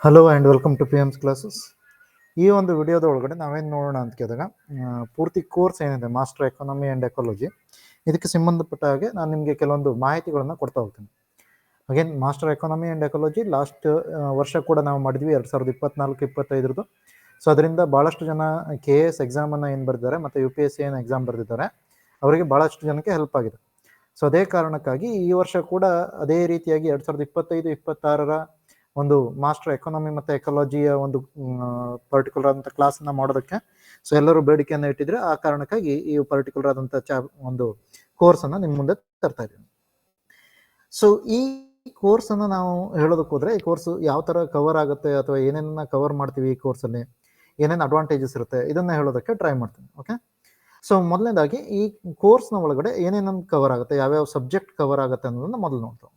Hello and welcome to P Ms classes. ಈ ಒಂದು ವಿಡಿಯೋದ ಒಳಗಡೆ ನಾವೇನು ನೋಡೋಣ ಅಂತ ಕೇಳಿದಾಗ ಪೂರ್ತಿ ಕೋರ್ಸ್ ಏನಿದೆ ಮಾಸ್ಟರ್ ಎಕಾನಮಿ ಆ್ಯಂಡ್ ಎಕಾಲಜಿ, ಇದಕ್ಕೆ ಸಂಬಂಧಪಟ್ಟ ಹಾಗೆ ನಾನು ನಿಮಗೆ ಕೆಲವೊಂದು ಮಾಹಿತಿಗಳನ್ನು ಕೊಡ್ತಾ ಹೋಗ್ತೀನಿ. Again master economy and ecology last ವರ್ಷ ಕೂಡ ನಾವು ಮಾಡಿದ್ವಿ 2024-25. ಸೊ ಅದರಿಂದ ಭಾಳಷ್ಟು ಜನ KS ಎಕ್ಸಾಮನ್ನು ಏನು ಬರೆದಿದ್ದಾರೆ ಮತ್ತು UPSC ಏನು ಎಕ್ಸಾಮ್ ಬರೆದಿದ್ದಾರೆ ಅವರಿಗೆ ಭಾಳಷ್ಟು ಜನಕ್ಕೆ ಹೆಲ್ಪ್ ಆಗಿದೆ. ಸೊ ಅದೇ ಕಾರಣಕ್ಕಾಗಿ ಈ ವರ್ಷ ಕೂಡ ಅದೇ ರೀತಿಯಾಗಿ 2025-26 ಒಂದು ಮಾಸ್ಟರ್ ಎಕಾನಮಿ ಮತ್ತು ಎಕಾಲಜಿಯ ಒಂದು ಪರ್ಟಿಕ್ಯುಲರ್ ಆದಂಥ ಕ್ಲಾಸನ್ನು ಮಾಡೋದಕ್ಕೆ ಸೊ ಎಲ್ಲರೂ ಬೇಡಿಕೆಯನ್ನು ಇಟ್ಟಿದ್ರೆ, ಆ ಕಾರಣಕ್ಕಾಗಿ ಈ ಪರ್ಟಿಕ್ಯುಲರ್ ಆದಂಥ ಒಂದು ಕೋರ್ಸನ್ನು ನಿಮ್ಮ ಮುಂದೆ ತರ್ತಾ ಇದ್ದೀವಿ. ಸೊ ಈ ಕೋರ್ಸನ್ನು ನಾವು ಹೇಳೋದಕ್ಕೆ ಹೋದರೆ, ಈ ಕೋರ್ಸ್ ಯಾವ ಥರ ಕವರ್ ಆಗುತ್ತೆ ಅಥವಾ ಏನೇನನ್ನ ಕವರ್ ಮಾಡ್ತೀವಿ ಈ ಕೋರ್ಸಲ್ಲಿ, ಏನೇನು ಅಡ್ವಾಂಟೇಜಸ್ ಇರುತ್ತೆ ಇದನ್ನು ಹೇಳೋದಕ್ಕೆ ಟ್ರೈ ಮಾಡ್ತೀನಿ. ಓಕೆ, ಸೊ ಮೊದಲನೇದಾಗಿ ಈ ಕೋರ್ಸ್ನ ಒಳಗಡೆ ಏನೇನನ್ನು ಕವರ್ ಆಗುತ್ತೆ, ಯಾವ್ಯಾವ ಸಬ್ಜೆಕ್ಟ್ ಕವರ್ ಆಗುತ್ತೆ ಅನ್ನೋದನ್ನು ಮೊದಲು ನೋಡ್ತಾವೆ.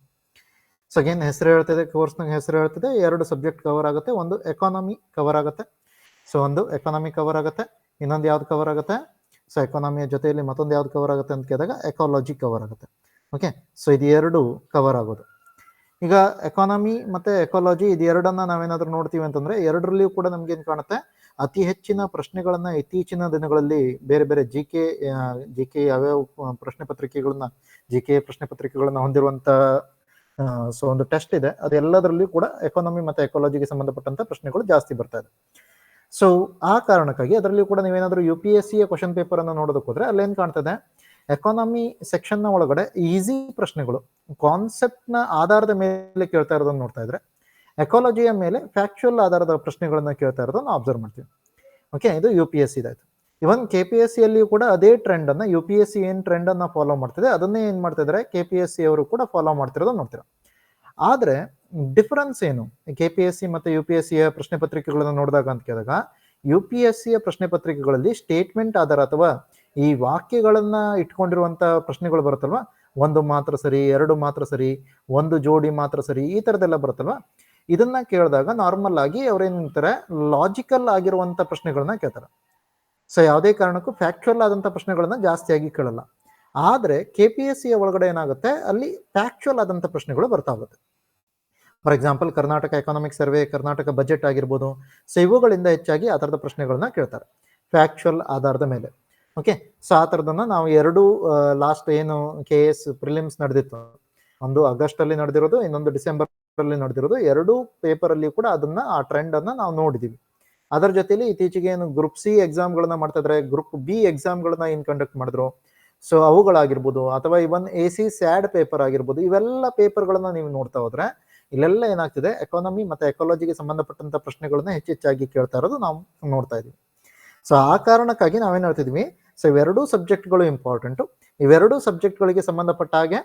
ಸೊ ಏನು ಹೆಸರು ಹೇಳ್ತಿದೆ, ಕೋರ್ಸ್ನಾಗ ಹೆಸರು ಹೇಳ್ತಿದೆ, 2 ಸಬ್ಜೆಕ್ಟ್ ಕವರ್ ಆಗುತ್ತೆ. ಒಂದು ಎಕಾನಮಿ ಕವರ್ ಆಗುತ್ತೆ, ಸೊ ಒಂದು ಎಕಾನಮಿ ಕವರ್ ಆಗುತ್ತೆ. ಇನ್ನೊಂದು ಯಾವ್ದು ಕವರ್ ಆಗುತ್ತೆ, ಸೊ ಎಕಾನಮಿಯ ಜೊತೆಯಲ್ಲಿ ಮತ್ತೊಂದು ಯಾವ್ದು ಕವರ್ ಆಗುತ್ತೆ ಅಂತ ಕೇಳಿದಾಗ ಎಕಾಲಜಿ ಕವರ್ ಆಗುತ್ತೆ. ಓಕೆ, ಸೊ ಇದು 2 ಕವರ್ ಆಗೋದು. ಈಗ ಎಕಾನಮಿ ಮತ್ತು ಎಕಾಲಜಿ ಇದು 2ಅನ್ನು ನಾವೇನಾದರೂ ನೋಡ್ತೀವಿ ಅಂತಂದರೆ, 2ರಲ್ಲಿಯೂ ಕೂಡ ನಮಗೇನು ಕಾಣುತ್ತೆ, ಅತಿ ಹೆಚ್ಚಿನ ಪ್ರಶ್ನೆಗಳನ್ನು ಇತ್ತೀಚಿನ ದಿನಗಳಲ್ಲಿ ಬೇರೆ ಬೇರೆ ಜಿ ಕೆ ಯಾವ್ಯಾವ ಪ್ರಶ್ನೆ ಪತ್ರಿಕೆಗಳನ್ನ ಹೊಂದಿರುವಂಥ ಸೊ ಒಂದು ಟೆಸ್ಟ್ ಇದೆ, ಅದೆಲ್ಲದರಲ್ಲಿಯೂ ಕೂಡ ಎಕಾನಮಿ ಮತ್ತು ಎಕಾಲಜಿಗೆ ಸಂಬಂಧಪಟ್ಟಂಥ ಪ್ರಶ್ನೆಗಳು ಜಾಸ್ತಿ ಬರ್ತಾ ಇದೆ. ಸೊ ಆ ಕಾರಣಕ್ಕಾಗಿ ಅದರಲ್ಲಿಯೂ ಕೂಡ ನೀವೇನಾದರೂ UPSCಯ ಕ್ವಶನ್ ಪೇಪರನ್ನು ನೋಡೋದಕ್ಕೆ ಹೋದರೆ ಅಲ್ಲೇನು ಕಾಣ್ತದೆ, ಎಕಾನಮಿ ಸೆಕ್ಷನ್ನ ಒಳಗಡೆ ಈಸಿ ಪ್ರಶ್ನೆಗಳು ಕಾನ್ಸೆಪ್ಟ್ನ ಆಧಾರದ ಮೇಲೆ ಕೇಳ್ತಾ ಇರೋದನ್ನು ನೋಡ್ತಾ ಇದ್ರೆ, ಎಕಾಲಜಿಯ ಮೇಲೆ ಫ್ಯಾಕ್ಚುಯಲ್ ಆಧಾರದ ಪ್ರಶ್ನೆಗಳನ್ನು ಕೇಳ್ತಾ ಇರೋದನ್ನು ಅಬ್ಸರ್ವ್ ಮಾಡ್ತೀವಿ. ಓಕೆ, ಇದು UPSC ಇದಾಯಿತು. ಇವನ್ KPSCಯಲ್ಲಿಯೂ ಕೂಡ ಅದೇ ಟ್ರೆಂಡನ್ನು, UPSC ಏನು ಟ್ರೆಂಡನ್ನು ಫಾಲೋ ಮಾಡ್ತಿದೆ ಅದನ್ನೇ ಏನು ಮಾಡ್ತಿದ್ದಾರೆ KPSC ಅವರು ಕೂಡ ಫಾಲೋ ಮಾಡ್ತಿರೋದನ್ನು ನೋಡ್ತೀರ. ಆದರೆ ಡಿಫರೆನ್ಸ್ ಏನು KPSC ಮತ್ತು UPSCಯ ಪ್ರಶ್ನೆ ಪತ್ರಿಕೆಗಳನ್ನು ನೋಡಿದಾಗ ಅಂತ ಕೇಳಿದಾಗ, UPSCಯ ಪ್ರಶ್ನೆ ಪತ್ರಿಕೆಗಳಲ್ಲಿ ಸ್ಟೇಟ್ಮೆಂಟ್ ಆಧಾರ ಅಥವಾ ಈ ವಾಕ್ಯಗಳನ್ನು ಇಟ್ಕೊಂಡಿರುವಂಥ ಪ್ರಶ್ನೆಗಳು ಬರುತ್ತಲ್ವ, 1 ಮಾತ್ರ ಸರಿ, 2 ಮಾತ್ರ ಸರಿ, 1 ಜೋಡಿ ಮಾತ್ರ ಸರಿ, ಈ ಥರದ್ದೆಲ್ಲ ಬರುತ್ತಲ್ವ. ಇದನ್ನ ಕೇಳಿದಾಗ ನಾರ್ಮಲ್ ಆಗಿ ಅವ್ರೇನು ಅಂತಾರೆ, ಲಾಜಿಕಲ್ ಆಗಿರುವಂಥ ಪ್ರಶ್ನೆಗಳನ್ನ ಕೇಳ್ತಾರೆ. ಸೊ ಯಾವುದೇ ಕಾರಣಕ್ಕೂ ಫ್ಯಾಕ್ಚುಯಲ್ ಆದಂಥ ಪ್ರಶ್ನೆಗಳನ್ನ ಜಾಸ್ತಿಯಾಗಿ ಕೇಳಲ್ಲ. ಆದರೆ KPSCಯ ಒಳಗಡೆ ಏನಾಗುತ್ತೆ, ಅಲ್ಲಿ ಫ್ಯಾಕ್ಚುಯಲ್ ಆದಂಥ ಪ್ರಶ್ನೆಗಳು ಬರ್ತಾ ಹೋಗುತ್ತೆ. For example Karnataka economic survey, Karnataka budget ಆಗಿರ್ಬೋದು, ಸೊ ಇವುಗಳಿಂದ ಹೆಚ್ಚಾಗಿ ಆ ಥರದ ಪ್ರಶ್ನೆಗಳನ್ನ ಕೇಳ್ತಾರೆ ಫ್ಯಾಕ್ಚುಯಲ್ ಆಧಾರದ ಮೇಲೆ. ಓಕೆ, ಸೊ ಆ ಥರದನ್ನು ನಾವು 2 ಲಾಸ್ಟ್ ಏನು KS ಪ್ರಿಲಿಮ್ಸ್ ನಡೆದಿತ್ತು, ಒಂದು ಆಗಸ್ಟಲ್ಲಿ ನಡೆದಿರೋದು, ಇನ್ನೊಂದು ಡಿಸೆಂಬರಲ್ಲಿ ನಡೆದಿರೋದು, 2 ಪೇಪರಲ್ಲಿ ಕೂಡ ಆ ಟ್ರೆಂಡನ್ನು ನಾವು ನೋಡಿದ್ದೀವಿ. ಅದರ ಜೊತೆಲಿ ಇತ್ತೀಚೆಗೆ ಏನು ಗ್ರೂಪ್ C ಎಕ್ಸಾಮ್ಗಳನ್ನ ಮಾಡ್ತಾ ಇದ್ದಾರೆ, ಗ್ರೂಪ್ B ಎಕ್ಸಾಮ್ಗಳನ್ನ ಏನು ಕಂಡಕ್ಟ್ ಮಾಡಿದ್ರು, ಸೊ ಅವುಗಳಾಗಿರ್ಬೋದು, ಅಥವಾ ಇವನ್ AC SAD ಪೇಪರ್ ಆಗಿರ್ಬೋದು, ಇವೆಲ್ಲ ಪೇಪರ್ಗಳನ್ನ ನೀವು ನೋಡ್ತಾ ಹೋದ್ರೆ ಇಲ್ಲೆಲ್ಲ ಏನಾಗ್ತಿದೆ, ಎಕಾನಮಿ ಮತ್ತು ಎಕಾಲಜಿಗೆ ಸಂಬಂಧಪಟ್ಟಂಥ ಪ್ರಶ್ನೆಗಳನ್ನ ಹೆಚ್ಚೆಚ್ಚಾಗಿ ಕೇಳ್ತಾ ಇರೋದು ನಾವು ನೋಡ್ತಾ ಇದೀವಿ. ಸೊ ಆ ಕಾರಣಕ್ಕಾಗಿ ನಾವೇನು ಹೇಳ್ತಿದ್ವಿ, ಸೊ ಇವೆರಡೂ ಸಬ್ಜೆಕ್ಟ್ಗಳು ಇಂಪಾರ್ಟೆಂಟು. ಇವೆರಡೂ ಸಬ್ಜೆಕ್ಟ್ಗಳಿಗೆ ಸಂಬಂಧಪಟ್ಟ ಹಾಗೆ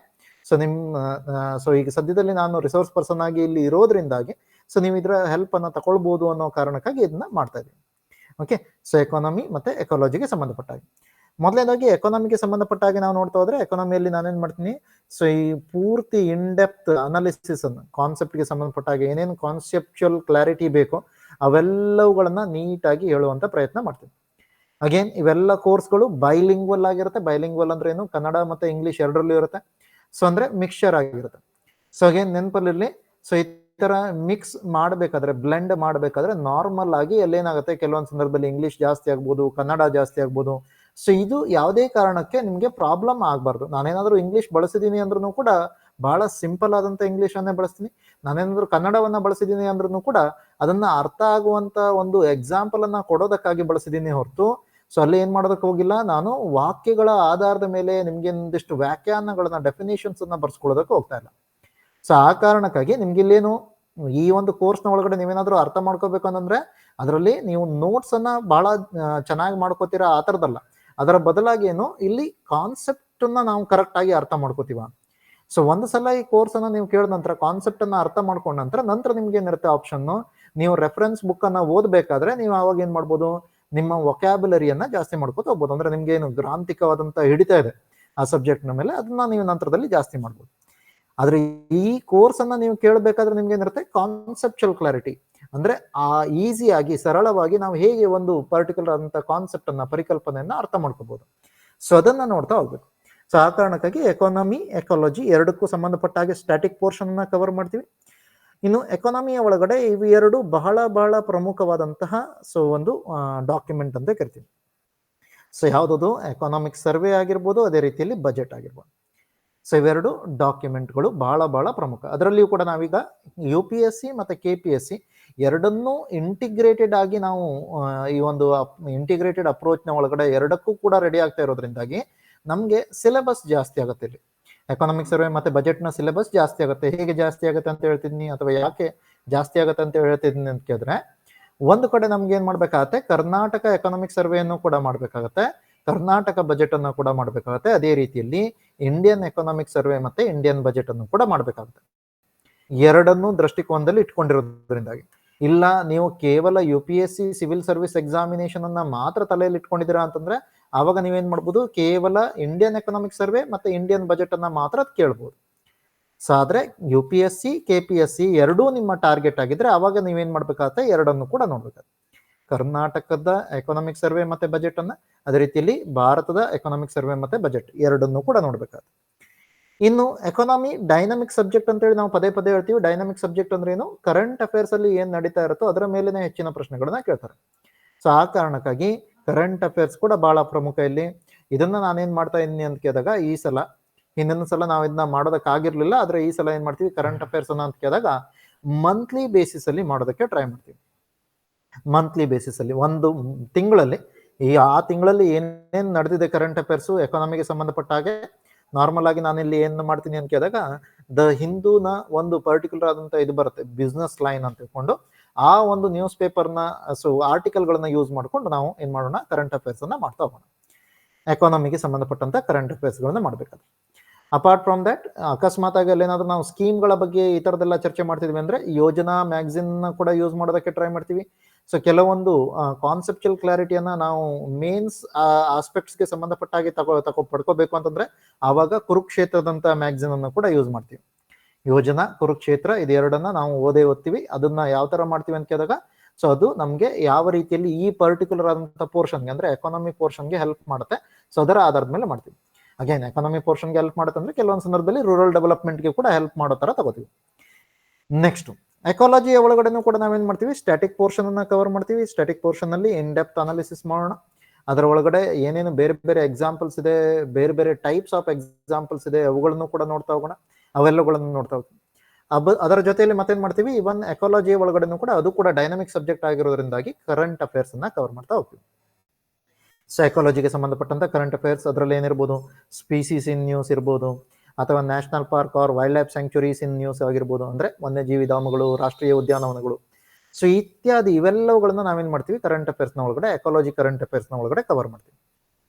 ಸೊ ಈಗ ಸದ್ಯದಲ್ಲಿ ನಾನು ರಿಸೋರ್ಸ್ ಪರ್ಸನ್ ಆಗಿ ಇಲ್ಲಿ ಇರೋದ್ರಿಂದಾಗಿ ಸೊ ನೀವು ಇದರ ಹೆಲ್ಪನ್ನು ತಗೊಳ್ಬೋದು ಅನ್ನೋ ಕಾರಣಕ್ಕಾಗಿ ಇದನ್ನ ಮಾಡ್ತಾ ಇದ್ದೀವಿ. ಓಕೆ, ಸೊ ಎಕಾನಮಿ ಮತ್ತು ಎಕಾಲಜಿಗೆ ಸಂಬಂಧಪಟ್ಟ ಹಾಗೆ ಮೊದಲನೇದಾಗಿ ಎಕಾನಮಿಗೆ ಸಂಬಂಧಪಟ್ಟ ಹಾಗೆ ನಾವು ನೋಡ್ತಾ ಹೋದ್ರೆ, ಎಕಾನಮಿಯಲ್ಲಿ ನಾನೇನು ಮಾಡ್ತೀನಿ, ಸೊ ಈ ಪೂರ್ತಿ ಇನ್ಡೆಪ್ತ್ ಅನಾಲಿಸಿಸ್ ಅನ್ನು ಕಾನ್ಸೆಪ್ಟ್ಗೆ ಸಂಬಂಧಪಟ್ಟ ಹಾಗೆ ಏನೇನು ಕಾನ್ಸೆಪ್ಚುಯಲ್ ಕ್ಲಾರಿಟಿ ಬೇಕೋ ಅವೆಲ್ಲವುಗಳನ್ನ ನೀಟಾಗಿ ಹೇಳುವಂಥ ಪ್ರಯತ್ನ ಮಾಡ್ತೀನಿ. ಅಗೇನ್ ಇವೆಲ್ಲ ಕೋರ್ಸ್ಗಳು ಬೈಲಿಂಗ್ವಲ್ ಆಗಿರುತ್ತೆ. ಬೈಲಿಂಗ್ವಲ್ ಅಂದ್ರೆ ಏನು, ಕನ್ನಡ ಮತ್ತು ಇಂಗ್ಲೀಷ್ ಎರಡರಲ್ಲೂ ಇರುತ್ತೆ. ಸೊ ಅಂದ್ರೆ ಮಿಕ್ಸ್ಚರ್ ಆಗಿರುತ್ತೆ. ಸೊ ಅಗೇನ್ ನೆನಪಲ್ಲಿರಲಿ, ಸೊ ಈ ಥರ ಮಿಕ್ಸ್ ಮಾಡಬೇಕಾದ್ರೆ, ಬ್ಲೆಂಡ್ ಮಾಡಬೇಕಾದ್ರೆ ನಾರ್ಮಲ್ ಆಗಿ ಎಲ್ಲೇನಾಗುತ್ತೆ, ಕೆಲವೊಂದು ಸಂದರ್ಭದಲ್ಲಿ ಇಂಗ್ಲೀಷ್ ಜಾಸ್ತಿ ಆಗ್ಬೋದು, ಕನ್ನಡ ಜಾಸ್ತಿ ಆಗ್ಬೋದು. ಸೊ ಇದು ಯಾವುದೇ ಕಾರಣಕ್ಕೆ ನಿಮಗೆ ಪ್ರಾಬ್ಲಮ್ ಆಗಬಾರ್ದು. ನಾನೇನಾದರೂ ಇಂಗ್ಲೀಷ್ ಬಳಸಿದ್ದೀನಿ ಅಂದ್ರೂ ಕೂಡ ಬಹಳ ಸಿಂಪಲ್ ಆದಂಥ ಇಂಗ್ಲೀಷನ್ನೇ ಬಳಸ್ತೀನಿ. ನಾನೇನಾದರೂ ಕನ್ನಡವನ್ನು ಬಳಸಿದ್ದೀನಿ ಅಂದ್ರೂ ಕೂಡ ಅದನ್ನು ಅರ್ಥ ಆಗುವಂಥ ಒಂದು ಎಕ್ಸಾಂಪಲನ್ನು ಕೊಡೋದಕ್ಕಾಗಿ ಬಳಸಿದ್ದೀನಿ ಹೊರತು, ಸೊ ಅಲ್ಲಿ ಏನು ಮಾಡೋದಕ್ಕೆ ಹೋಗಿಲ್ಲ, ನಾನು ವಾಕ್ಯಗಳ ಆಧಾರದ ಮೇಲೆ ನಿಮಗೆ ಒಂದಿಷ್ಟು ವ್ಯಾಖ್ಯಾನಗಳನ್ನ, ಡೆಫಿನೇಷನ್ಸನ್ನು ಬರ್ಸ್ಕೊಳ್ಳೋದಕ್ಕೆ ಹೋಗ್ತಾ ಇಲ್ಲ. ಸೊ ಆ ಕಾರಣಕ್ಕಾಗಿ ನಿಮ್ಗೆ ಇಲ್ಲೇನು ಈ ಒಂದು ಕೋರ್ಸ್ನ ಒಳಗಡೆ ನೀವೇನಾದರೂ ಅರ್ಥ ಮಾಡ್ಕೋಬೇಕು ಅಂತಂದ್ರೆ ಅದರಲ್ಲಿ ನೀವು ನೋಟ್ಸನ್ನು ಬಹಳ ಚೆನ್ನಾಗಿ ಮಾಡ್ಕೋತೀರಾ ಆ ಥರದಲ್ಲ. ಅದರ ಬದಲಾಗಿ ಏನು, ಇಲ್ಲಿ ಕಾನ್ಸೆಪ್ಟನ್ನು ನಾವು ಕರೆಕ್ಟಾಗಿ ಅರ್ಥ ಮಾಡ್ಕೋತೀವ. ಸೊ ಒಂದು ಸಲ ಈ ಕೋರ್ಸನ್ನು ನೀವು ಕೇಳಿದ ನಂತರ, ಕಾನ್ಸೆಪ್ಟನ್ನು ಅರ್ಥ ಮಾಡ್ಕೊಂಡ ನಂತರ ನಿಮ್ಗೆ ಏನಿರುತ್ತೆ ಆಪ್ಷನ್ನು, ನೀವು ರೆಫರೆನ್ಸ್ ಬುಕ್ಕನ್ನು ಓದಬೇಕಾದ್ರೆ ನೀವು ಅವಾಗ ಏನು ಮಾಡ್ಬೋದು, ನಿಮ್ಮ ವೊಕ್ಯಾಬುಲರಿಯನ್ನು ಜಾಸ್ತಿ ಮಾಡ್ಕೋತ ಹೋಗ್ಬೋದು. ಅಂದರೆ ನಿಮ್ಗೆ ಏನು ಗ್ರಾಂಥಿಕವಾದಂಥ ಹಿಡಿತಾ ಇದೆ ಆ ಸಬ್ಜೆಕ್ಟ್ನ ಮೇಲೆ, ಅದನ್ನ ನೀವು ನಂತರದಲ್ಲಿ ಜಾಸ್ತಿ ಮಾಡ್ಬೋದು. ಆದರೆ ಈ ಕೋರ್ಸನ್ನು ನೀವು ಕೇಳಬೇಕಾದ್ರೆ ನಿಮ್ಗೆ ಏನಿರುತ್ತೆ, ಕಾನ್ಸೆಪ್ಚುಯಲ್ ಕ್ಲಾರಿಟಿ, ಅಂದರೆ ಆ ಈಸಿಯಾಗಿ ಸರಳವಾಗಿ ನಾವು ಹೇಗೆ ಒಂದು ಪರ್ಟಿಕ್ಯುಲರ್ ಆದಂಥ ಕಾನ್ಸೆಪ್ಟನ್ನು, ಪರಿಕಲ್ಪನೆಯನ್ನು ಅರ್ಥ ಮಾಡ್ಕೋಬೋದು. ಸೊ ಅದನ್ನು ನೋಡ್ತಾ ಹೋಗ್ಬೇಕು. ಸೊ ಆ ಕಾರಣಕ್ಕಾಗಿ ಎಕಾನಮಿ, ಎಕಾಲಜಿ ಎರಡಕ್ಕೂ ಸಂಬಂಧಪಟ್ಟ ಹಾಗೆ ಸ್ಟ್ಯಾಟಿಕ್ ಪೋರ್ಷನ್ನ ಕವರ್ ಮಾಡ್ತೀವಿ. ಇನ್ನು ಎಕಾನಮಿಯ ಒಳಗಡೆ ಇವು ಎರಡು ಬಹಳ ಬಹಳ ಪ್ರಮುಖವಾದಂತಹ ಒಂದು ಡಾಕ್ಯುಮೆಂಟ್ ಅಂತ ಕರಿತೀವಿ. ಸೊ ಯಾವುದದು ಎಕಾನಾಮಿಕ್ ಸರ್ವೆ ಆಗಿರ್ಬೋದು, ಅದೇ ರೀತಿಯಲ್ಲಿ ಬಜೆಟ್ ಆಗಿರ್ಬೋದು. ಸೊ ಇವೆರಡು ಡಾಕ್ಯುಮೆಂಟ್ಗಳು ಬಹಳ ಬಹಳ ಪ್ರಮುಖ. ಅದರಲ್ಲಿಯೂ ಕೂಡ ನಾವೀಗ UPSC ಮತ್ತು KPSC ಎರಡನ್ನೂ ಇಂಟಿಗ್ರೇಟೆಡ್ ಆಗಿ ನಾವು ಈ ಒಂದು ಇಂಟಿಗ್ರೇಟೆಡ್ ಅಪ್ರೋಚ್ನ ಒಳಗಡೆ ಎರಡಕ್ಕೂ ಕೂಡ ರೆಡಿ ಆಗ್ತಾ ಇರೋದ್ರಿಂದಾಗಿ ನಮಗೆ ಸಿಲೆಬಸ್ ಜಾಸ್ತಿ ಆಗುತ್ತೆ. ಇಲ್ಲಿ ಎಕಾನಾಮಿಕ್ ಸರ್ವೆ ಮತ್ತು ಬಜೆಟ್ನ ಸಿಲೆಬಸ್ ಜಾಸ್ತಿ ಆಗುತ್ತೆ. ಹೇಗೆ ಜಾಸ್ತಿ ಆಗುತ್ತೆ ಅಂತ ಹೇಳ್ತಿದ್ದೀನಿ, ಅಥವಾ ಯಾಕೆ ಜಾಸ್ತಿ ಆಗುತ್ತೆ ಅಂತ ಹೇಳ್ತಿದ್ದೀನಿ ಅಂತ ಕೇಳಿದ್ರೆ, ಒಂದು ಕಡೆ ನಮ್ಗೆ ಏನ್ ಮಾಡ್ಬೇಕಾಗತ್ತೆ, ಕರ್ನಾಟಕ ಎಕಾನಾಮಿಕ್ ಸರ್ವೆಯನ್ನು ಕೂಡ ಮಾಡ್ಬೇಕಾಗತ್ತೆ, ಕರ್ನಾಟಕ ಬಜೆಟ್ ಅನ್ನು ಕೂಡ ಮಾಡ್ಬೇಕಾಗತ್ತೆ, ಅದೇ ರೀತಿಯಲ್ಲಿ ಇಂಡಿಯನ್ ಎಕಾನಾಮಿಕ್ ಸರ್ವೆ ಮತ್ತೆ ಇಂಡಿಯನ್ ಬಜೆಟ್ ಅನ್ನು ಕೂಡ ಮಾಡ್ಬೇಕಾಗುತ್ತೆ. ಎರಡನ್ನೂ ದೃಷ್ಟಿಕೋನದಲ್ಲಿ ಇಟ್ಕೊಂಡಿರೋದ್ರಿಂದಾಗಿ. ಇಲ್ಲ ನೀವು ಕೇವಲ UPSC ಸಿವಿಲ್ ಸರ್ವಿಸ್ ಎಕ್ಸಾಮಿನೇಷನ್ ಅನ್ನ ಮಾತ್ರ ತಲೆಯಲ್ಲಿ ಇಟ್ಕೊಂಡಿದ್ದೀರಾ ಅಂತಂದ್ರೆ ಆವಾಗ ನೀವೇನ್ ಮಾಡ್ಬೋದು, ಕೇವಲ ಇಂಡಿಯನ್ ಎಕನಾಮಿಕ್ ಸರ್ವೆ ಮತ್ತೆ ಇಂಡಿಯನ್ ಬಜೆಟ್ ಅನ್ನ ಮಾತ್ರ ಕೇಳ್ಬೋದು. ಸೊ ಆದ್ರೆ UPSC KPSC ಎರಡೂ ನಿಮ್ಮ ಟಾರ್ಗೆಟ್ ಆಗಿದ್ರೆ ಅವಾಗ ನೀವೇನ್ ಮಾಡ್ಬೇಕಾಗತ್ತೆ, ಎರಡನ್ನು ಕೂಡ ನೋಡ್ಬೇಕಾಗುತ್ತೆ. ಕರ್ನಾಟಕದ ಎಕನಾಮಿಕ್ ಸರ್ವೆ ಮತ್ತೆ ಬಜೆಟ್ ಅನ್ನ, ಅದೇ ರೀತಿಯಲ್ಲಿ ಭಾರತದ ಎಕನಾಮಿಕ್ ಸರ್ವೆ ಮತ್ತೆ ಬಜೆಟ್ ಎರಡನ್ನು ಕೂಡ ನೋಡ್ಬೇಕಾಗುತ್ತೆ. ಇನ್ನು ಎಕಾನಮಿ ಡೈನಮಿಕ್ ಸಬ್ಜೆಕ್ಟ್ ಅಂತ ಹೇಳಿ ನಾವು ಪದೇ ಪದೇ ಹೇಳ್ತೀವಿ. ಡೈನಮಿಕ್ ಸಬ್ಜೆಕ್ಟ್ ಅಂದ್ರೆ ಏನು, ಕರೆಂಟ್ ಅಫೇರ್ಸ್ ಅಲ್ಲಿ ಏನ್ ನಡೀತಾ ಇರುತ್ತೋ ಅದರ ಮೇಲೆನೆ ಹೆಚ್ಚಿನ ಪ್ರಶ್ನೆಗಳನ್ನ ಕೇಳ್ತಾರೆ. ಸೊ ಆ ಕಾರಣಕ್ಕಾಗಿ ಕರೆಂಟ್ ಅಫೇರ್ಸ್ ಕೂಡ ಬಹಳ ಪ್ರಮುಖ ಇಲ್ಲಿ. ಇದನ್ನ ನಾನೇನ್ ಮಾಡ್ತಾ ಇದ್ದೀನಿ ಅಂತ ಕೇಳಿದಾಗ, ಈ ಸಲ ಹಿಂದಿನ ಸಲ ನಾವು ಇದನ್ನ ಮಾಡೋದಕ್ಕಾಗಿರ್ಲಿಲ್ಲ, ಆದ್ರೆ ಈ ಸಲ ಏನ್ ಮಾಡ್ತೀವಿ, ಕರೆಂಟ್ ಅಫೇರ್ಸ್ ಅನ್ನ ಅಂತ ಕೇಳಿದಾಗ ಮಂತ್ಲಿ ಬೇಸಿಸ್ ಅಲ್ಲಿ ಮಾಡೋದಕ್ಕೆ ಟ್ರೈ ಮಾಡ್ತೀವಿ. ಮಂತ್ಲಿ ಬೇಸಿಸ್ ಅಲ್ಲಿ ಒಂದು ತಿಂಗಳಲ್ಲಿ ಆ ತಿಂಗಳಲ್ಲಿ ಏನೇನ್ ನಡೆದಿದೆ ಕರೆಂಟ್ ಅಫೇರ್ಸ್ ಎಕಾನಮಿಗೆ ಸಂಬಂಧಪಟ್ಟ ಹಾಗೆ ನಾರ್ಮಲ್ ಆಗಿ ನಾನಿಲ್ಲಿ ಏನ್ ಮಾಡ್ತೀನಿ ಅಂತ ಕೇಳಿದಾಗ, ದ ಹಿಂದೂನ ಒಂದು ಪರ್ಟಿಕ್ಯುಲರ್ ಆದಂತ ಇದು ಬರುತ್ತೆ, ಬಿಸ್ನೆಸ್ ಲೈನ್ ಅಂತ ಹೇಳ್ಕೊಂಡು ಆ ಒಂದು ನ್ಯೂಸ್ ಪೇಪರ್ನ ಆರ್ಟಿಕಲ್ ಗಳನ್ನ ಯೂಸ್ ಮಾಡ್ಕೊಂಡು ನಾವು ಏನ್ ಮಾಡೋಣ, ಕರೆಂಟ್ ಅಫೇರ್ಸ್ ಅನ್ನ ಮಾಡ್ತಾ ಹೋಗೋಣ. ಎಕಾನಮಿಗೆ ಸಂಬಂಧಪಟ್ಟಂತ ಕರೆಂಟ್ ಅಫೇರ್ಸ್ ಗಳನ್ನ ಮಾಡ್ಬೇಕಾದ್ರೆ, ಅಪಾರ್ಟ್ ಫ್ರಮ್ ದಟ್ ಅಕಸ್ಮಾತ್ ಆಗಿ ಅಲ್ಲೇನಾದ್ರೂ ನಾವು ಸ್ಕೀಮ್ಗಳ ಬಗ್ಗೆ ಈ ತರದೆಲ್ಲ ಚರ್ಚೆ ಮಾಡ್ತಿದ್ವಿ ಅಂದ್ರೆ ಯೋಜನಾ ಮ್ಯಾಗಝಿನ್ ಕೂಡ ಯೂಸ್ ಮಾಡೋದಕ್ಕೆ ಟ್ರೈ ಮಾಡ್ತೀವಿ. ಸೊ ಕೆಲವೊಂದು ಕಾನ್ಸೆಪ್ಚುಯಲ್ ಕ್ಲಾರಿಟಿಯನ್ನ ನಾವು ಮೇನ್ಸ್ ಆಸ್ಪೆಕ್ಟ್ಸ್ಗೆ ಸಂಬಂಧಪಟ್ಟ ಹಾಗೆ ಪಡ್ಕೋಬೇಕು ಅಂತಂದ್ರೆ ಆವಾಗ ಕುರುಕ್ಷೇತ್ರದಂತ ಮ್ಯಾಗಝಿನ್ ಅನ್ನು ಕೂಡ ಯೂಸ್ ಮಾಡ್ತೀವಿ. ಯೋಜನಾ, ಕುರುಕ್ಷೇತ್ರ ಇದೆರಡನ್ನ ನಾವು ಓದ್ತೀವಿ. ಅದನ್ನ ಯಾವ ತರ ಮಾಡ್ತೀವಿ ಅಂತ ಕೇಳಿದಾಗ, ಸೊ ಅದು ನಮ್ಗೆ ಯಾವ ರೀತಿಯಲ್ಲಿ ಈ ಪರ್ಟಿಕ್ಯುಲರ್ ಆದಂತ ಪೋರ್ಷನ್ಗೆ ಅಂದ್ರೆ ಎಕಾನಮಿ ಪೋರ್ಷನ್ಗೆ ಹೆಲ್ಪ್ ಮಾಡುತ್ತೆ. ಸೊ ಅದರ ಆಧಾರದ ಮೇಲೆ ಮಾಡ್ತೀವಿ. ಅಗೇನ್ ಎಕಾನಮಿ ಪೋರ್ಷನ್ಗೆ ಹೆಲ್ಪ್ ಮಾಡುತ್ತೆ ಅಂದ್ರೆ ಕೆಲವೊಂದು ಸಂದರ್ಭದಲ್ಲಿ ರೂರಲ್ ಡೆವಲಪ್ಮೆಂಟ್ಗೆ ಕೂಡ ಹೆಲ್ಪ್ ಮಾಡೋ ತರ ತಗೋತೀವಿ. ನೆಕ್ಸ್ಟ್ ಎಕಾಲಜಿಯ ಒಳಗಡೆನೂ ಕೂಡ ನಾವೇನ್ ಮಾಡ್ತೀವಿ, ಸ್ಟ್ಯಾಟಿಕ್ ಪೋರ್ಷನ್ ಅನ್ನ ಕವರ್ ಮಾಡ್ತೀವಿ. ಸ್ಟ್ಯಾಟಿಕ್ ಪೋರ್ಷನ್ ಅಲ್ಲಿ ಇನ್ ಡೆಪ್ತ್ ಅನಾಲಿಸಿಸ್ ಮಾಡೋಣ. ಅದರ ಒಳಗಡೆ ಏನೇನು ಬೇರೆ ಬೇರೆ ಎಕ್ಸಾಂಪಲ್ಸ್ ಇದೆ, ಬೇರೆ ಬೇರೆ ಟೈಪ್ಸ್ ಆಫ್ ಎಕ್ಸಾಂಪಲ್ಸ್ ಇದೆ, ಅವುಗಳನ್ನು ಕೂಡ ನೋಡ್ತಾ ಹೋಗೋಣ. ಅವೆಲ್ಲಗಳನ್ನು ನೋಡ್ತಾ ಹೋಗ್ತೀವಿ. ಅದರ ಜೊತೆಯಲ್ಲಿ ಮತ್ತೇನ್ ಮಾಡ್ತೀವಿ, ಇವನ್ ಎಕಾಲಜಿ ಒಳಗಡೆನೂ ಕೂಡ ಅದು ಕೂಡ ಡೈನಮಿಕ್ ಸಬ್ಜೆಕ್ಟ್ ಆಗಿರೋದ್ರಿಂದಾಗಿ ಕರೆಂಟ್ ಅಫೇರ್ಸ್ ಅನ್ನ ಕವರ್ ಮಾಡ್ತಾ ಹೋಗ್ತೀವಿ. ಸೈಕಾಲಜಿಗೆ ಸಂಬಂಧಪಟ್ಟಂತ ಕರೆಂಟ್ ಅಫೇರ್ಸ್ ಅದರಲ್ಲಿ ಏನಿರ್ಬೋದು, ಸ್ಪೀಸೀಸ್ ಇನ್ ನ್ಯೂಸ್ ಇರ್ಬೋದು, ಅಥವಾ ನ್ಯಾಷನಲ್ ಪಾರ್ಕ್ ಆರ್ ವೈಲ್ಡ್ ಲೈಫ್ ಸ್ಯಾಂಕ್ಚುರೀಸ್ ಇನ್ ನ್ಯೂಸ್ ಆಗಿರ್ಬೋದು, ಅಂದ್ರೆ ವನ್ಯಜೀವಿ ಧಾಮಗಳು, ರಾಷ್ಟ್ರೀಯ ಉದ್ಯಾನವನಗಳು, ಸೊ ಇತ್ಯಾದಿ ಇವೆಲ್ಲವುಗಳನ್ನ ನಾವೇನ್ ಮಾಡ್ತೀವಿ, ಕರೆಂಟ್ ಅಫೇರ್ಸ್ ನ ಒಳಗಡೆ, ಎಕಾಲಜಿ ಕರೆಂಟ್ ಅಫೇರ್ಸ್ ನ ಒಳಗಡೆ ಕವರ್ ಮಾಡ್ತೀವಿ.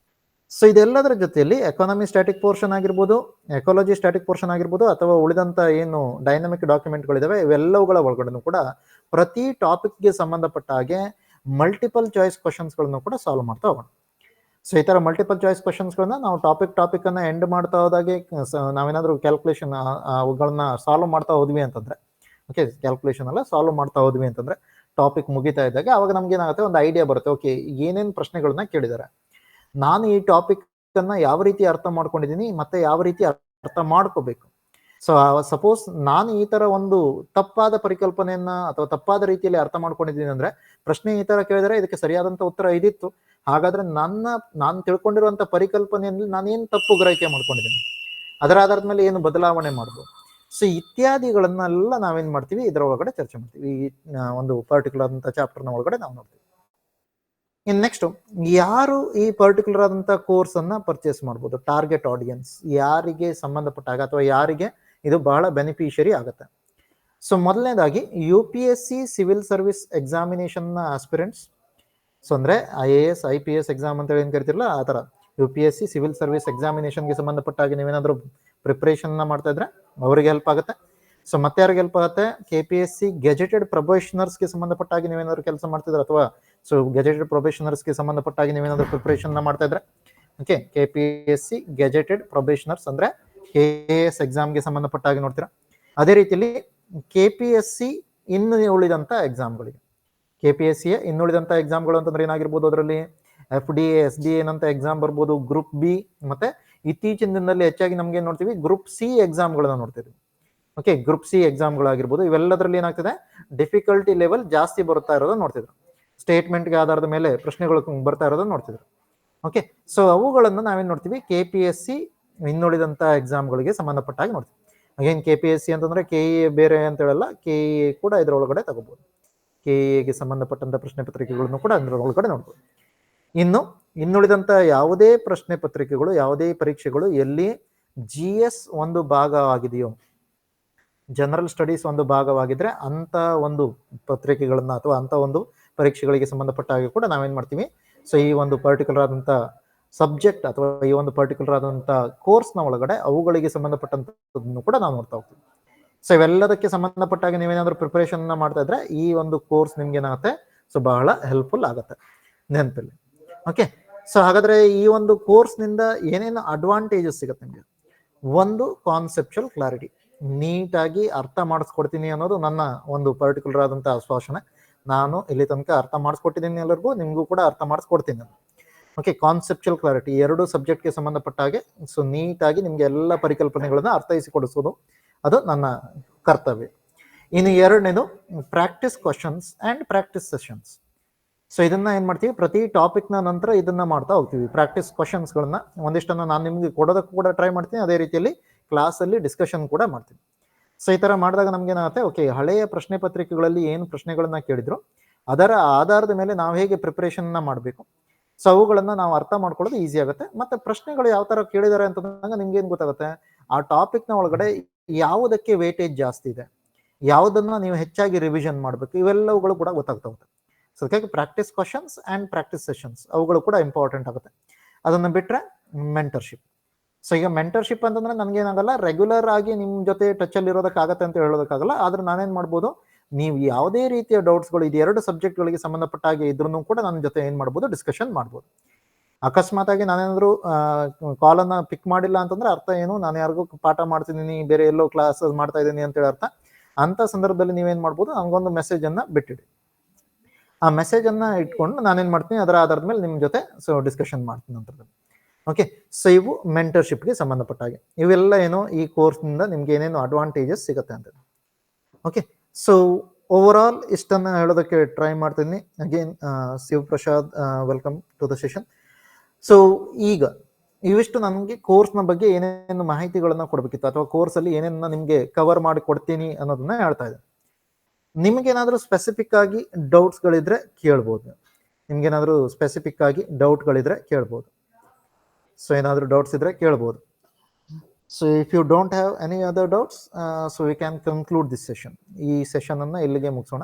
ಸೊ ಇದೆಲ್ಲದರ ಜೊತೆಯಲ್ಲಿ ಎಕಾನಮಿ ಸ್ಟ್ಯಾಟಿಕ್ ಪೋರ್ಷನ್ ಆಗಿರ್ಬೋದು, ಎಕಾಲಜಿ ಸ್ಟ್ಯಾಟಿಕ್ ಪೋರ್ಷನ್ ಆಗಿರ್ಬೋದು, ಅಥವಾ ಉಳಿದಂತ ಏನು ಡೈನಮಿಕ್ ಡಾಕ್ಯುಮೆಂಟ್ಗಳಿದಾವೆ ಇವೆಲ್ಲವುಗಳ ಒಳಗಡೆನೂ ಕೂಡ ಪ್ರತಿ ಟಾಪಿಕ್ಗೆ ಸಂಬಂಧಪಟ್ಟ ಹಾಗೆ ಮಲ್ಟಿಪಲ್ ಚಾಯ್ಸ್ ಕ್ವಶನ್ಸ್ಗಳನ್ನು ಕೂಡ ಸಾಲ್ವ್ ಮಾಡ್ತಾ ಹೋಗೋಣ. ಸೊ ಈ ತರ ಮಲ್ಟಿಪಲ್ ಚಾಯ್ಸ್ ಕ್ವಶನ್ಸ್ಗಳನ್ನ ನಾವು ಟಾಪಿಕ್ ಅನ್ನ ಎಂಡ್ ಮಾಡ್ತಾ ಹೋದಾಗೆ ನಾವೇನಾದ್ರೂ ಕ್ಯಾಲ್ಕುಲೇಷನ್ ಅವುಗಳನ್ನ ಸಾಲ್ವ್ ಮಾಡ್ತಾ ಹೋದ್ವಿ ಅಂತಂದ್ರೆ, ಓಕೆ, ಕ್ಯಾಲ್ಕುಲೇಷನ್ ಎಲ್ಲ ಸಾಲ್ವ್ ಮಾಡ್ತಾ ಹೋದ್ವಿ ಅಂತಂದ್ರೆ ಟಾಪಿಕ್ ಮುಗಿತಾ ಇದ್ದಾಗ ಅವಾಗ ನಮ್ಗೆ ಏನಾಗುತ್ತೆ, ಒಂದು ಐಡಿಯಾ ಬರುತ್ತೆ. ಓಕೆ, ಏನೇನ್ ಪ್ರಶ್ನೆಗಳನ್ನ ಕೇಳಿದ್ದಾರೆ, ನಾನು ಈ ಟಾಪಿಕ್ ಅನ್ನ ಯಾವ ರೀತಿ ಅರ್ಥ ಮಾಡ್ಕೊಂಡಿದ್ದೀನಿ ಮತ್ತೆ ಯಾವ ರೀತಿ ಅರ್ಥ ಮಾಡ್ಕೋಬೇಕು. ಸೊ ಸಪೋಸ್ ನಾನು ಈ ತರ ಒಂದು ತಪ್ಪಾದ ಪರಿಕಲ್ಪನೆಯನ್ನ ಅಥವಾ ತಪ್ಪಾದ ರೀತಿಯಲ್ಲಿ ಅರ್ಥ ಮಾಡ್ಕೊಂಡಿದ್ದೀನಿ ಅಂದ್ರೆ, ಪ್ರಶ್ನೆ ಈ ತರ ಕೇಳಿದರೆ ಇದಕ್ಕೆ ಸರಿಯಾದಂತ ಉತ್ತರ ಇದಿತ್ತು, ಹಾಗಾದ್ರೆ ನಾನು ತಿಳ್ಕೊಂಡಿರುವಂತ ಪರಿಕಲ್ಪನೆಯಲ್ಲಿ ನಾನೇನ್ ತಪ್ಪು ಗ್ರಹಿಕೆ ಮಾಡ್ಕೊಂಡಿದ್ದೀನಿ, ಅದರ ಆಧಾರದ ಮೇಲೆ ಏನು ಬದಲಾವಣೆ ಮಾಡ್ಬೋದು. ಸೊ ಇತ್ಯಾದಿಗಳನ್ನೆಲ್ಲ ನಾವೇನ್ ಮಾಡ್ತೀವಿ, ಇದರ ಒಳಗಡೆ ಚರ್ಚೆ ಮಾಡ್ತೀವಿ. ಈ ಒಂದು ಪರ್ಟಿಕ್ಯುಲರ್ ಆದಂತ ಚಾಪ್ಟರ್ನ ಒಳಗಡೆ ನಾವು ನೋಡ್ತೀವಿ. ಇನ್ ನೆಕ್ಸ್ಟ್, ಯಾರು ಈ ಪರ್ಟಿಕ್ಯುಲರ್ ಆದಂತ ಕೋರ್ಸ್ ಅನ್ನ ಪರ್ಚೇಸ್ ಮಾಡ್ಬೋದು, ಟಾರ್ಗೆಟ್ ಆಡಿಯನ್ಸ್ ಯಾರಿಗೆ ಸಂಬಂಧಪಟ್ಟಾಗ ಅಥವಾ ಯಾರಿಗೆ ಇದು ಬಹಳ ಬೆನಿಫಿಷಿಯರಿ ಆಗುತ್ತೆ. ಸೊ ಮೊದಲನೇದಾಗಿ UPSC ಸಿವಿಲ್ ಸರ್ವಿಸ್ ಎಕ್ಸಾಮಿನೇಷನ್ ನ ಆಸ್ಪಿರೆಂಟ್ಸ್. ಸೊ ಅಂದ್ರೆ IAS IPS ಎಕ್ಸಾಮ್ ಅಂತ ಹೇಳಿ ಏನ್ ಕರಿತಿರಲ್ಲ, ಆ ತರ UPSC ಸಿವಿಲ್ ಸರ್ವಿಸ್ ಎಕ್ಸಾಮಿನೇಷನ್ಗೆ ಸಂಬಂಧಪಟ್ಟಾಗಿ ನೀವೇನಾದ್ರೂ ಪ್ರಿಪರೇಷನ್ ಮಾಡ್ತಾ ಇದ್ರೆ ಅವರಿಗೆ ಹೆಲ್ಪ್ ಆಗುತ್ತೆ. ಸೊ ಮತ್ತೆ ಯಾರಿಗೆ ಹೆಲ್ಪ್ ಆಗುತ್ತೆ, KPSC ಗೆಜೆಟೆಡ್ ಪ್ರೊಬೇಷನರ್ಸ್ಗೆ ಸಂಬಂಧಪಟ್ಟಾಗಿ ನೀವೇನಾದ್ರು ಕೆಲಸ ಮಾಡ್ತಿದ್ರೆ, ಅಥವಾ ಸೊ ಗೆಜೆಟೆಡ್ ಪ್ರೊಬೇಷನರ್ಸ್ಗೆ ಸಂಬಂಧಪಟ್ಟಾಗಿ ನೀವೇನಾದ್ರೂ ಪ್ರಿಪರೇಷನ್ ಮಾಡ್ತಾ ಇದ್ರೆ, ಓಕೆ, KPSC ಗೆಜೆಟೆಡ್ ಪ್ರೊಬೇಷನರ್ಸ್ ಅಂದ್ರೆ KAS ಎಕ್ಸಾಮ್ಗೆ ಸಂಬಂಧಪಟ್ಟಾಗಿ ನೋಡ್ತೀರಾ. ಅದೇ ರೀತಿಯಲ್ಲಿ KPSC ಇನ್ನು ಉಳಿದಂತ ಎಕ್ಸಾಮ್ಗಳಿಗೆ, KPSC ಇನ್ನುಳಿದಂತ ಎಕ್ಸಾಮ್ಗಳು ಅಂತಂದ್ರೆ ಏನಾಗಿರ್ಬೋದು, ಅದರಲ್ಲಿ FDA SDA ಏನಂತ ಎಕ್ಸಾಮ್ ಬರ್ಬೋದು, ಗ್ರೂಪ್ B, ಮತ್ತೆ ಇತ್ತೀಚಿನ ದಿನದಲ್ಲಿ ಹೆಚ್ಚಾಗಿ ನಮ್ಗೆ ನೋಡ್ತೀವಿ ಗ್ರೂಪ್ C ಎಕ್ಸಾಮ್ಗಳನ್ನ ನೋಡ್ತೀವಿ. ಓಕೆ, ಗ್ರೂಪ್ ಸಿ ಎಕ್ಸಾಮ್ಗಳಾಗಿರ್ಬೋದು, ಇವೆಲ್ಲದರಲ್ಲಿ ಏನಾಗ್ತದೆ, ಡಿಫಿಕಲ್ಟಿ ಲೆವೆಲ್ ಜಾಸ್ತಿ ಬರ್ತಾ ಇರೋದನ್ನ ನೋಡ್ತಿದ್ರು. ಸ್ಟೇಟ್ಮೆಂಟ್ಗೆ ಆಧಾರದ ಮೇಲೆ ಪ್ರಶ್ನೆಗಳು ಬರ್ತಾ ಇರೋದನ್ನ ನೋಡ್ತಿದ್ರು. ಓಕೆ, ಸೊ ಅವುಗಳನ್ನು ನಾವೇನ್ ನೋಡ್ತೀವಿ, KPSC ಇನ್ನುಳಿದಂತ ಎಕ್ಸಾಮ್ಗಳಿಗೆ ಸಂಬಂಧಪಟ್ಟಾಗಿ ನೋಡ್ತೀವಿ. ಅಗೇನ್ KPSC ಅಂತಂದ್ರೆ KE ಬೇರೆ ಅಂತ ಹೇಳಲ್ಲ, KE ಕೂಡ ಇದರೊಳಗಡೆ ತಗೋಬಹುದು. KEಗೆ ಸಂಬಂಧಪಟ್ಟಂತ ಪ್ರಶ್ನೆ ಪತ್ರಿಕೆಗಳನ್ನು ಕೂಡ ಅದರೊಳಗಡೆ ನೋಡ್ಬೋದು. ಇನ್ನುಳಿದಂತ ಯಾವುದೇ ಪ್ರಶ್ನೆ ಪತ್ರಿಕೆಗಳು, ಯಾವುದೇ ಪರೀಕ್ಷೆಗಳು ಎಲ್ಲಿ GS ಒಂದು ಭಾಗವಾಗಿದೆಯೋ, ಜನರಲ್ ಸ್ಟಡೀಸ್ ಒಂದು ಭಾಗವಾಗಿದ್ರೆ ಅಂತ ಒಂದು ಪತ್ರಿಕೆಗಳನ್ನ ಅಥವಾ ಅಂತ ಒಂದು ಪರೀಕ್ಷೆಗಳಿಗೆ ಸಂಬಂಧಪಟ್ಟ ಹಾಗೆ ಕೂಡ ನಾವೇನ್ ಮಾಡ್ತೀವಿ, ಸೊ ಈ ಒಂದು ಪರ್ಟಿಕ್ಯುಲರ್ ಆದಂತ ಸಬ್ಜೆಕ್ಟ್ ಅಥವಾ ಈ ಒಂದು ಪರ್ಟಿಕ್ಯುಲರ್ ಆದಂತ ಕೋರ್ಸ್ನ ಒಳಗಡೆ ಅವುಗಳಿಗೆ ಸಂಬಂಧಪಟ್ಟಂತದನ್ನು ಕೂಡ ನಾವು ನೋಡ್ತಾ ಹೋಗ್ತೀವಿ. ಸೊ ಇವೆಲ್ಲದಕ್ಕೆ ಸಂಬಂಧಪಟ್ಟಾಗ ನೀವೇನಾದ್ರೂ ಪ್ರಿಪರೇಷನ್ ಮಾಡ್ತಾ ಇದ್ರೆ ಈ ಒಂದು ಕೋರ್ಸ್ ನಿಮ್ಗೆ ಏನಾಗುತ್ತೆ, ಸೊ ಬಹಳ ಹೆಲ್ಪ್ಫುಲ್ ಆಗುತ್ತೆ ನೆನಪಲ್ಲಿ. ಓಕೆ, ಸೊ ಹಾಗಾದ್ರೆ ಈ ಒಂದು ಕೋರ್ಸ್ನಿಂದ ಏನೇನು ಅಡ್ವಾಂಟೇಜಸ್ ಸಿಗುತ್ತೆ ನಿಮಗೆ? ಒಂದು, ಕಾನ್ಸೆಪ್ಚುಯಲ್ ಕ್ಲಾರಿಟಿ, ನೀಟಾಗಿ ಅರ್ಥ ಮಾಡಿಸ್ಕೊಡ್ತೀನಿ ಅನ್ನೋದು ನನ್ನ ಒಂದು ಪರ್ಟಿಕ್ಯುಲರ್ ಆದಂತಹ ಆಶ್ವಾಸನೆ. ನಾನು ಇಲ್ಲಿ ತನಕ ಅರ್ಥ ಮಾಡಿಸ್ಕೊಟ್ಟಿದ್ದೀನಿ ಎಲ್ಲರಿಗೂ, ನಿಮಗೂ ಕೂಡ ಅರ್ಥ ಮಾಡಿಸ್ಕೊಡ್ತೀನಿ ನಾನು. ಓಕೆ, ಕಾನ್ಸೆಪ್ಚುಯಲ್ ಕ್ಲಾರಿಟಿ, ಎರಡು ಸಬ್ಜೆಕ್ಟ್ಗೆ ಸಂಬಂಧಪಟ್ಟ ಹಾಗೆ ಸೊ ನೀಟಾಗಿ ನಿಮ್ಗೆ ಎಲ್ಲ ಪರಿಕಲ್ಪನೆಗಳನ್ನ ಅರ್ಥೈಸಿಕೊಡಿಸೋದು ಅದು ನನ್ನ ಕರ್ತವ್ಯ. ಇನ್ನು ಎರಡನೇದು practice questions and practice sessions. So ಇದನ್ನ ಏನ್ ಮಾಡ್ತೀವಿ, ಪ್ರತಿ ಟಾಪಿಕ್ ನ ನಂತರ ಇದನ್ನ ಮಾಡ್ತಾ ಹೋಗ್ತೀವಿ. ಪ್ರಾಕ್ಟೀಸ್ ಕ್ವಶನ್ಸ್ಗಳನ್ನ ಒಂದಿಷ್ಟನ್ನ ನಾನು ನಿಮ್ಗೆ ಕೊಡೋದಕ್ಕೂ ಕೂಡ ಟ್ರೈ ಮಾಡ್ತೀನಿ, ಅದೇ ರೀತಿಯಲ್ಲಿ ಕ್ಲಾಸಲ್ಲಿ ಡಿಸ್ಕಷನ್ ಕೂಡ ಮಾಡ್ತೀನಿ. ಸೊ ಈ ತರ ಮಾಡಿದಾಗ ನಮ್ಗೆ ಏನಾಗುತ್ತೆ, ಓಕೆ, ಹಳೆಯ ಪ್ರಶ್ನೆ ಪತ್ರಿಕೆಗಳಲ್ಲಿ ಏನು ಪ್ರಶ್ನೆಗಳನ್ನ ಕೇಳಿದ್ರು ಅದರ ಆಧಾರದ ಮೇಲೆ ನಾವು ಹೇಗೆ ಪ್ರಿಪರೇಷನ್ ಮಾಡಬೇಕು, ಸೊ ಅವುಗಳನ್ನ ನಾವು ಅರ್ಥ ಮಾಡ್ಕೊಳ್ಳೋದು ಈಸಿ ಆಗುತ್ತೆ. ಮತ್ತೆ ಪ್ರಶ್ನೆಗಳು ಯಾವ ತರ ಕೇಳಿದಾರೆ ಅಂತಂದಾಗ ನಿಮ್ಗೆ ಏನ್ ಗೊತ್ತಾಗುತ್ತೆ, ಆ ಟಾಪಿಕ್ ನ ಒಳಗಡೆ ಯಾವುದಕ್ಕೆ ವೇಟೇಜ್ ಜಾಸ್ತಿ ಇದೆ, ಯಾವುದನ್ನ ನೀವು ಹೆಚ್ಚಾಗಿ ರಿವಿಷನ್ ಮಾಡಬೇಕು, ಇವೆಲ್ಲವುಗಳು ಕೂಡ ಗೊತ್ತಾಗ್ತಾ ಹೋಗುತ್ತೆ. ಸೊ ಅದಕ್ಕಾಗಿ practice questions and practice sessions ಅವುಗಳು ಕೂಡ ಇಂಪಾರ್ಟೆಂಟ್ ಆಗುತ್ತೆ. ಅದನ್ನ ಬಿಟ್ರೆ ಮೆಂಟರ್ಶಿಪ್. ಸೊ ಈಗ ಮೆಂಟರ್ಶಿಪ್ ಅಂತಂದ್ರೆ ನನ್ಗೇನಾಗಲ್ಲ, ರೆಗ್ಯುಲರ್ ಆಗಿ ನಿಮ್ ಜೊತೆ ಟಚ್ ಅಲ್ಲಿ ಇರೋದಕ್ಕಾಗತ್ತೆ ಅಂತ ಹೇಳೋದಕ್ಕಾಗಲ್ಲ. ಆದ್ರೆ ನಾನೇನ್ ಮಾಡ್ಬೋದು, ನೀವು ಯಾವುದೇ ರೀತಿಯ ಡೌಟ್ಸ್ಗಳು ಇದು ಎರಡು ಸಬ್ಜೆಕ್ಟ್ಗಳಿಗೆ ಸಂಬಂಧಪಟ್ಟ ಹಾಗೆ ಇದ್ರೂ ಕೂಡ ನನ್ನ ಜೊತೆ ಏನ್ ಮಾಡ್ಬೋದು, ಡಿಸ್ಕಷನ್ ಮಾಡ್ಬೋದು. ಅಕಸ್ಮಾತ್ ಆಗಿ ನಾನೇನಾದ್ರು ಕಾಲನ್ನ ಪಿಕ್ ಮಾಡಿಲ್ಲ ಅಂತಂದ್ರೆ ಅರ್ಥ ಏನು, ನಾನು ಯಾರಿಗೂ ಪಾಠ ಮಾಡ್ತಿದ್ದೀನಿ, ಬೇರೆ ಎಲ್ಲೋ ಕ್ಲಾಸ್ ಮಾಡ್ತಾ ಇದ್ದೀನಿ ಅಂತೇಳಿ ಅರ್ಥ. ಅಂತ ಸಂದರ್ಭದಲ್ಲಿ ನೀವೇನ್ ಮಾಡ್ಬೋದು, ನಮ್ಗೊಂದು ಮೆಸೇಜ್ ಅನ್ನ ಬಿಟ್ಟಿಡಿ. ಆ ಮೆಸೇಜ್ ಅನ್ನ ಇಟ್ಕೊಂಡು ನಾನೇನ್ ಮಾಡ್ತೀನಿ, ಅದರ ಆಧಾರದ ಮೇಲೆ ನಿಮ್ ಜೊತೆ ಸೊ ಡಿಸ್ಕಷನ್ ಮಾಡ್ತೀನಿ ನಂತರದಲ್ಲಿ. ಓಕೆ, ಸೊ ಇವು ಮೆಂಟರ್ಶಿಪ್ಗೆ ಸಂಬಂಧಪಟ್ಟ ಹಾಗೆ. ಇವೆಲ್ಲ ಏನೋ ಈ ಕೋರ್ಸ್ನಿಂದ ನಿಮ್ಗೆ ಏನೇನು ಅಡ್ವಾಂಟೇಜಸ್ ಸಿಗುತ್ತೆ ಅಂತ. ಓಕೆ, ಸೊ ಓವರ್ ಆಲ್ ಇಷ್ಟನ್ನ ಹೇಳೋದಕ್ಕೆ ಟ್ರೈ ಮಾಡ್ತೀನಿ. Again Shivaprasad, welcome to the session. So ಈಗ ಇವಿಷ್ಟು ನನಗೆ ಕೋರ್ಸ್ನ ಬಗ್ಗೆ ಏನೇನು ಮಾಹಿತಿಗಳನ್ನ ಕೊಡ್ಬೇಕಿತ್ತು ಅಥವಾ ಕೋರ್ಸ್ ಅಲ್ಲಿ ಏನೇನ ನಿಮ್ಗೆ ಕವರ್ ಮಾಡಿ ಕೊಡ್ತೀನಿ ಅನ್ನೋದನ್ನ ಹೇಳ್ತಾ ಇದ್ದೆ. ನಿಮ್ಗೇನಾದ್ರೂ ಸ್ಪೆಸಿಫಿಕ್ ಆಗಿ ಡೌಟ್ಸ್ಗಳಿದ್ರೆ ಕೇಳ್ಬೋದು. ನಿಮ್ಗೇನಾದ್ರೂ ಸ್ಪೆಸಿಫಿಕ್ ಆಗಿ ಡೌಟ್ಗಳಿದ್ರೆ ಕೇಳ್ಬೋದು. ಸೊ ಏನಾದರೂ ಡೌಟ್ಸ್ ಇದ್ರೆ ಕೇಳ್ಬೋದು. So if you don't have any other doubts, so we can conclude this session. ಈ ಸೆಷನ್ ಅನ್ನ ಇಲ್ಲಿಗೆ ಮುಗಿಸೋಣ.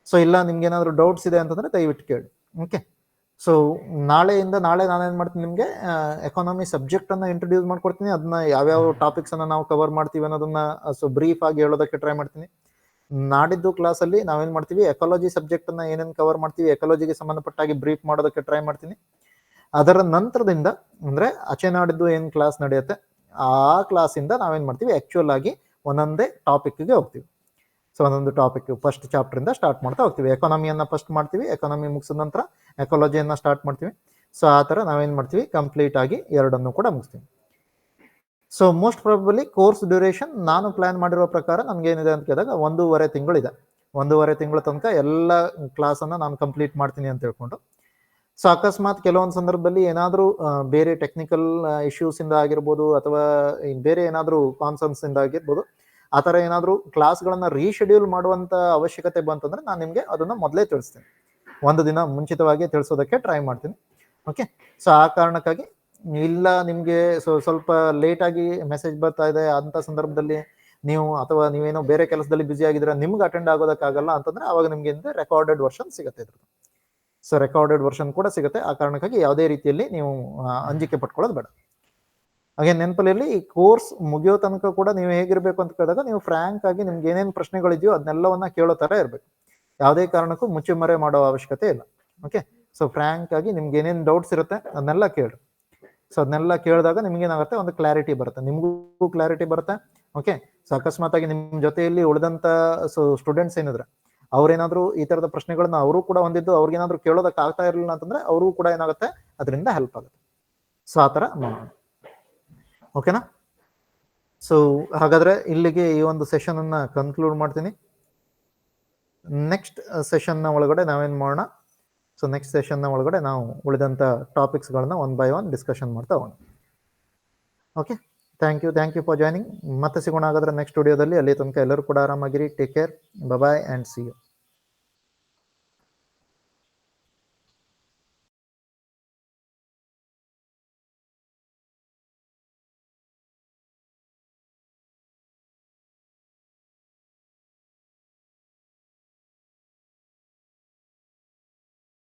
ಸೊ ಇಲ್ಲ ನಿಮ್ಗೇನಾದ್ರೂ ಡೌಟ್ಸ್ ಇದೆ ಅಂತಂದ್ರೆ ದಯವಿಟ್ಟು ಕೇಳಿ. ಓಕೆ, ಸೊ ನಾಳೆ ನಾನೇನು ಮಾಡ್ತೀನಿ, ನಿಮಗೆ ಎಕಾನಮಿ ಸಬ್ಜೆಕ್ಟ್ ಅನ್ನ ಇಂಟ್ರೊಡ್ಯೂಸ್ ಮಾಡ್ಕೊಡ್ತೀನಿ. ಅದನ್ನ ಯಾವ್ಯಾವ ಟಾಪಿಕ್ಸ್ ಅನ್ನ ನಾವು ಕವರ್ ಮಾಡ್ತೀವಿ ಅನ್ನೋದನ್ನ ಸೊ ಬ್ರೀಫ್ ಆಗಿ ಹೇಳೋದಕ್ಕೆ ಟ್ರೈ ಮಾಡ್ತೀನಿ. ನಾಡಿದ್ದು ಕ್ಲಾಸಲ್ಲಿ ನಾವೇನ್ ಮಾಡ್ತೀವಿ, ಎಕಾಲಜಿ ಸಬ್ಜೆಕ್ಟ್ ಅನ್ನ ಏನೇನು ಕವರ್ ಮಾಡ್ತೀವಿ, ಎಕಾಲಜಿಗೆ ಸಂಬಂಧಪಟ್ಟಾಗಿ ಬ್ರೀಫ್ ಮಾಡೋದಕ್ಕೆ ಟ್ರೈ ಮಾಡ್ತೀನಿ. ಅದರ ನಂತರದಿಂದ ಅಂದ್ರೆ ಆಚೆ ನಾಡಿದ್ದು ಏನ್ ಕ್ಲಾಸ್ ನಡೆಯುತ್ತೆ ಆ ಕ್ಲಾಸಿಂದ ನಾವೇನ್ ಮಾಡ್ತೀವಿ, ಆಕ್ಚುಯಲ್ ಆಗಿ ಒಂದೊಂದೇ ಟಾಪಿಕ್ಗೆ ಹೋಗ್ತೀವಿ. ಸೊ ಒಂದೊಂದು ಟಾಪಿಕ್ ಫಸ್ಟ್ ಚಾಪ್ಟರ್ ಇಂದ ಸ್ಟಾರ್ಟ್ ಮಾಡ್ತಾ ಹೋಗ್ತೀವಿ. ಎಕಾನಮಿಯನ್ನ ಫಸ್ಟ್ ಮಾಡ್ತೀವಿ, ಎಕಾನಮಿ ಮುಗಿಸಿದ ನಂತರ ಎಕಾಲಜಿಯನ್ನ ಸ್ಟಾರ್ಟ್ ಮಾಡ್ತೀವಿ. ಸೊ ಆ ತರ ನಾವೇನ್ ಮಾಡ್ತೀವಿ, ಕಂಪ್ಲೀಟ್ ಆಗಿ ಎರಡನ್ನು ಕೂಡ ಮುಗಿಸ್ತೀವಿ. So most probably course duration ನಾನು ಪ್ಲಾನ್ ಮಾಡಿರೋ ಪ್ರಕಾರ ನಮ್ಗೆ ಏನಿದೆ ಅಂತ ಕೇಳಿದಾಗ 1.5 ತಿಂಗಳಿದೆ. 1.5 ತಿಂಗಳ ತನಕ ಎಲ್ಲ ಕ್ಲಾಸನ್ನು ನಾನು ಕಂಪ್ಲೀಟ್ ಮಾಡ್ತೀನಿ ಅಂತ ಹೇಳ್ಕೊಂಡು. ಸೊ ಅಕಸ್ಮಾತ್ ಕೆಲವೊಂದು ಸಂದರ್ಭದಲ್ಲಿ ಏನಾದರೂ ಬೇರೆ ಟೆಕ್ನಿಕಲ್ ಇಶ್ಯೂಸ್ ಇಂದ ಆಗಿರ್ಬೋದು ಅಥವಾ ಬೇರೆ ಏನಾದರೂ ಕಾನ್ಸರ್ನ್ಸ್ ಇಂದ ಆಗಿರ್ಬೋದು, ಆ ಥರ ಏನಾದರೂ ಕ್ಲಾಸ್ಗಳನ್ನ ರೀಶೆಡ್ಯೂಲ್ ಮಾಡುವಂಥ ಅವಶ್ಯಕತೆ ಬಂತಂದ್ರೆ ನಾನು ನಿಮಗೆ ಅದನ್ನ ಮೊದಲೇ ತಿಳಿಸ್ತೀನಿ. 1 ದಿನ ಮುಂಚಿತವಾಗಿ ತಿಳಿಸೋದಕ್ಕೆ ಟ್ರೈ ಮಾಡ್ತೀನಿ. ಓಕೆ, ಸೊ ಆ ಕಾರಣಕ್ಕಾಗಿ ಇಲ್ಲ ನಿಮಗೆ ಸ್ವಲ್ಪ ಲೇಟಾಗಿ ಮೆಸೇಜ್ ಬರ್ತಾ ಇದೆ ಅಂತ ಸಂದರ್ಭದಲ್ಲಿ ನೀವು ಅಥವಾ ನೀವೇನೋ ಬೇರೆ ಕೆಲಸದಲ್ಲಿ ಬ್ಯುಸಿ ಆಗಿದ್ರೆ ನಿಮ್ಗೆ ಅಟೆಂಡ್ ಆಗೋದಕ್ಕಾಗಲ್ಲ ಅಂತಂದ್ರೆ ಅವಾಗ ನಿಮ್ಗೆ ರೆಕಾರ್ಡೆಡ್ ವರ್ಷನ್ ಸಿಗುತ್ತೆ ಇದ್ರದ್ದು. ಸೊ ರೆಕಾರ್ಡೆಡ್ ವರ್ಷನ್ ಕೂಡ ಸಿಗುತ್ತೆ. ಆ ಕಾರಣಕ್ಕಾಗಿ ಯಾವುದೇ ರೀತಿಯಲ್ಲಿ ನೀವು ಅಂಜಿಕೆ ಪಟ್ಕೊಳ್ಳೋದು ಬೇಡ. ಹಾಗೆ ನೆನಪಲ್ಲಿ ಈ ಕೋರ್ಸ್ ಮುಗಿಯೋ ತನಕ ಕೂಡ ನೀವು ಹೇಗಿರ್ಬೇಕು ಅಂತ ಕೇಳಿದಾಗ ನೀವು ಫ್ರಾಂಕ್ ಆಗಿ ನಿಮ್ಗೆ ಏನೇನು ಪ್ರಶ್ನೆಗಳಿದೆಯೋ ಅದನ್ನೆಲ್ಲವನ್ನ ಕೇಳೋ ತರ ಇರಬೇಕು. ಯಾವುದೇ ಕಾರಣಕ್ಕೂ ಮುಚ್ಚುಮರೆ ಮಾಡೋ ಅವಶ್ಯಕತೆ ಇಲ್ಲ. ಓಕೆ, ಸೊ ಫ್ರಾಂಕ್ ಆಗಿ ನಿಮ್ಗೆ ಏನೇನು ಡೌಟ್ಸ್ ಇರುತ್ತೆ ಅದನ್ನೆಲ್ಲ ಕೇಳಿ. ಸೊ ಅದನ್ನೆಲ್ಲ ಕೇಳಿದಾಗ ನಿಮ್ಗೇನಾಗುತ್ತೆ, ಒಂದು ಕ್ಲಾರಿಟಿ ಬರುತ್ತೆ, ನಿಮಗೂ ಕ್ಲಾರಿಟಿ ಬರುತ್ತೆ. ಓಕೆ, ಸೊ ಅಕಸ್ಮಾತ್ ಆಗಿ ನಿಮ್ಮ ಜೊತೆಯಲ್ಲಿ ಉಳಿದಂತ ಸ್ಟೂಡೆಂಟ್ಸ್ ಏನಿದ್ರೆ ಅವ್ರೇನಾದ್ರು ಈ ತರದ ಪ್ರಶ್ನೆಗಳನ್ನ ಅವರು ಕೂಡ ಹೊಂದಿದ್ದು ಅವ್ರಿಗೇನಾದ್ರು ಕೇಳೋದಕ್ಕೆ ಆಗ್ತಾ ಇರಲಿಲ್ಲ ಅಂತಂದ್ರೆ ಅವರು ಕೂಡ ಏನಾಗುತ್ತೆ, ಅದರಿಂದ ಹೆಲ್ಪ್ ಆಗುತ್ತೆ. ಸೊ ಆ ತರ ಮಾಡೋಣ. ಓಕೆನಾ? ಸೊ ಹಾಗಾದರೆ ಇಲ್ಲಿಗೆ ಈ ಒಂದು ಸೆಷನನ್ನು ಕನ್ಕ್ಲೂಡ್ ಮಾಡ್ತೀನಿ. ನೆಕ್ಸ್ಟ್ ಸೆಷನ್ನ ಒಳಗಡೆ ನಾವೇನು ಮಾಡೋಣ, ಸೊ ನೆಕ್ಸ್ಟ್ ಸೆಷನ್ನ ಒಳಗಡೆ ನಾವು ಉಳಿದಂಥ ಟಾಪಿಕ್ಸ್ಗಳನ್ನ ಒನ್ ಬೈ ಒನ್ ಡಿಸ್ಕಷನ್ ಮಾಡ್ತಾ ಹೋಗೋಣ. Okay, thank you for joining. ಮತ್ತೆ ಸಿಗೋಣ ಹಾಗಾದರೆ ನೆಕ್ಸ್ಟ್ ವಿಡಿಯೋದಲ್ಲಿ. ಅಲ್ಲಿ ತನಕ ಎಲ್ಲರೂ ಕೂಡ ಆರಾಮಾಗಿರಿ. Take care, bye and see you.